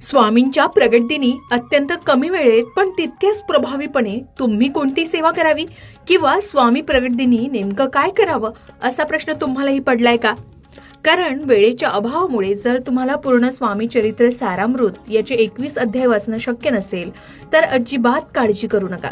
स्वामींच्या प्रगट दिनी अत्यंत कमी वेळेत पण तितक्याच प्रभावीपणे तुम्ही कोणती सेवा करावी किंवा स्वामी प्रगट दिनी नेमकं काय करावं असा प्रश्न तुम्हालाही पडलाय का? कारण वेळेच्या अभावामुळे जर तुम्हाला पूर्ण स्वामी चरित्र सारामृत याचे 21 अध्याय वाचणं शक्य नसेल तर अजिबात काळजी करू नका.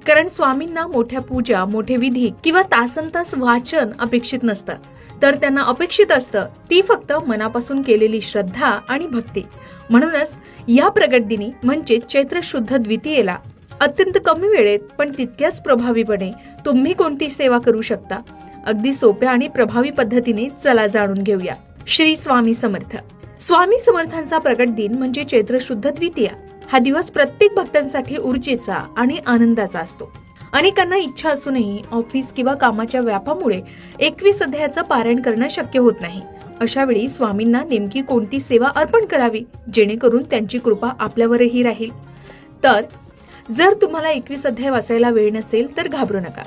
कारण स्वामींना मोठ्या पूजा, मोठे विधी किंवा तासनतास वाचन अपेक्षित नसतं, तर त्यांना अपेक्षित असतं ती फक्त मनापासून केलेली श्रद्धा आणि भक्ती. म्हणूनच या प्रगट दिनी म्हणजे चैत्र शुद्ध द्वितीयेला अत्यंत कमी वेळेत पण तितक्याच प्रभावीपणे तुम्ही कोणती सेवा करू शकता, अगदी सोप्या आणि प्रभावी पद्धतीने चला जाणून घेऊया. श्री स्वामी समर्थ. स्वामी समर्थांचा प्रगट दिन म्हणजे चैत्र शुद्ध द्वितीया. हा दिवस प्रत्येक भक्तांसाठी ऊर्जेचा आणि आनंदाचा असतो. अनेकांना इच्छा असूनही ऑफिस किंवा कामाच्या व्यापामुळे 21 अध्यायाचं पारायण करणं शक्य होत नाही. अशा वेळी स्वामींना नेमकी कोणती सेवा अर्पण करावी जेणेकरून त्यांची कृपा आपल्यावरही राहील? तर जर तुम्हाला 21 अध्याय वाचायला वेळ नसेल तर घाबरू नका.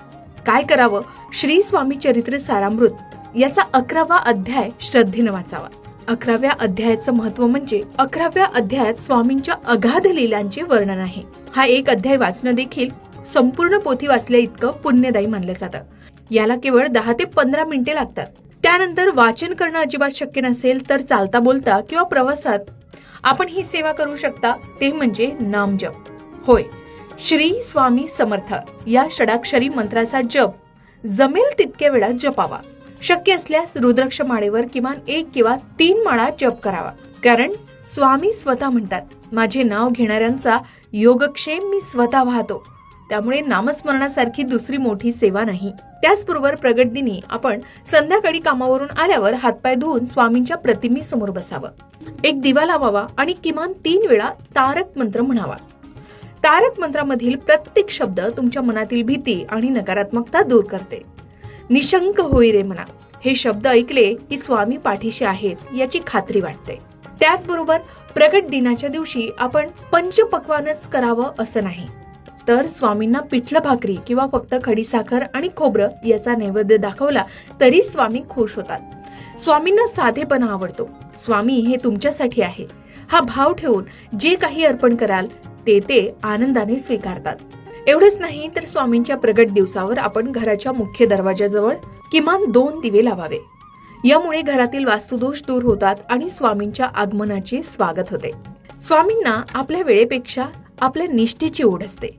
काय करावं? श्री स्वामी चरित्र सारामृत याचा 11वा अध्याय श्रद्धेनं वाचावा. 11व्या अध्यायाचं महत्व म्हणजे 11व्या अध्यायात स्वामींच्या अगाध लीलांचे वर्णन आहे. हा एक अध्याय वाचणं देखील संपूर्ण पोथी वाचल्या इतकं पुण्यदायी मानलं जातं. याला केवळ 10 ते 15 मिनिटे लागतात. त्यानंतर वाचन करणं अजिबात शक्य नसेल तर चालता बोलता किंवा प्रवासात आपण ही सेवा करू शकता, ते म्हणजे नामजप. होय, श्री स्वामी समर्थ या षडाक्षरी मंत्राचा जप जमेल तितक्या वेळा जपावा. शक्य असल्यास रुद्राक्ष माळेवर किमान 1 किंवा 3 माळा जप करावा. कारण स्वामी स्वतः म्हणतात, माझे नाव घेणाऱ्यांचा योगक्षेम मी स्वतः वाहतो. त्यामुळे नामस्मरणासारखी दुसरी मोठी सेवा नाही. त्याचबरोबर प्रगट दिनी आपण संध्याकाळी कामावरून आल्यावर हातपाय धुवून स्वामींच्या प्रतिमेसमोर बसावं. एक दिवा लावावा आणि किमान 3 वेळा तारक मंत्र म्हणावा. तारक मंत्रामधील प्रत्येक शब्द तुमच्या मनातील भीती आणि नकारात्मकता दूर करते. निशंक होई रे मना, हे शब्द ऐकले की स्वामी पाठीशी आहेत याची खात्री वाटते. त्याचबरोबर प्रगट दिनाच्या दिवशी आपण पंचपक्वानच करावं असं नाही, तर स्वामींना पिठलं भाकरी किंवा फक्त खडीसाखर आणि खोबरं याचा नैवेद्य दाखवला तरी स्वामी खुश होतात. स्वामींना साधेपणा आवडतो. स्वामी हे तुमच्यासाठी आहे हा भाव ठेवून जे काही अर्पण कराल ते आनंदाने स्वीकारतात. एवढंच नाही तर स्वामींच्या प्रगट दिवसावर आपण घराच्या मुख्य दरवाजाजवळ किमान 2 दिवे लावावे. यामुळे घरातील वास्तुदोष दूर होतात आणि स्वामींच्या आगमनाचे स्वागत होते. स्वामींना आपल्या वेळेपेक्षा आपल्या निष्ठेची ओढ असते.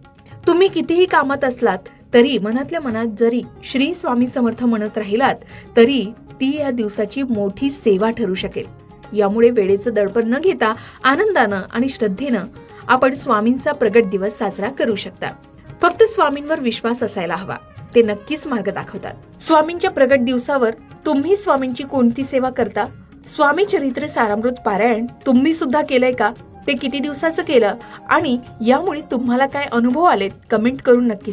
तुम्ही कितीही कामात असलात तरी मनातल्या मनात जरी श्री स्वामी समर्थ म्हणत राहिलात तरी ती या दिवसाची मोठी सेवा ठरू शकेल. यामुळे वेळेचं दडपण न घेता आनंदानं आणि श्रद्धेनं आपण स्वामींचा प्रगट दिवस साजरा करू शकता. फक्त स्वामींवर विश्वास असायला हवा, ते नक्कीच मार्ग दाखवतात. स्वामींच्या प्रगट दिवसावर तुम्ही स्वामींची कोणती सेवा करता? स्वामी चरित्र सारामृत पारायण तुम्ही सुद्धा केलंय का? ते किती दिवसाचं केलं आणि यामुळे तुम्हाला काय अनुभव आलेत? कमेंट करून नक्की सांगा.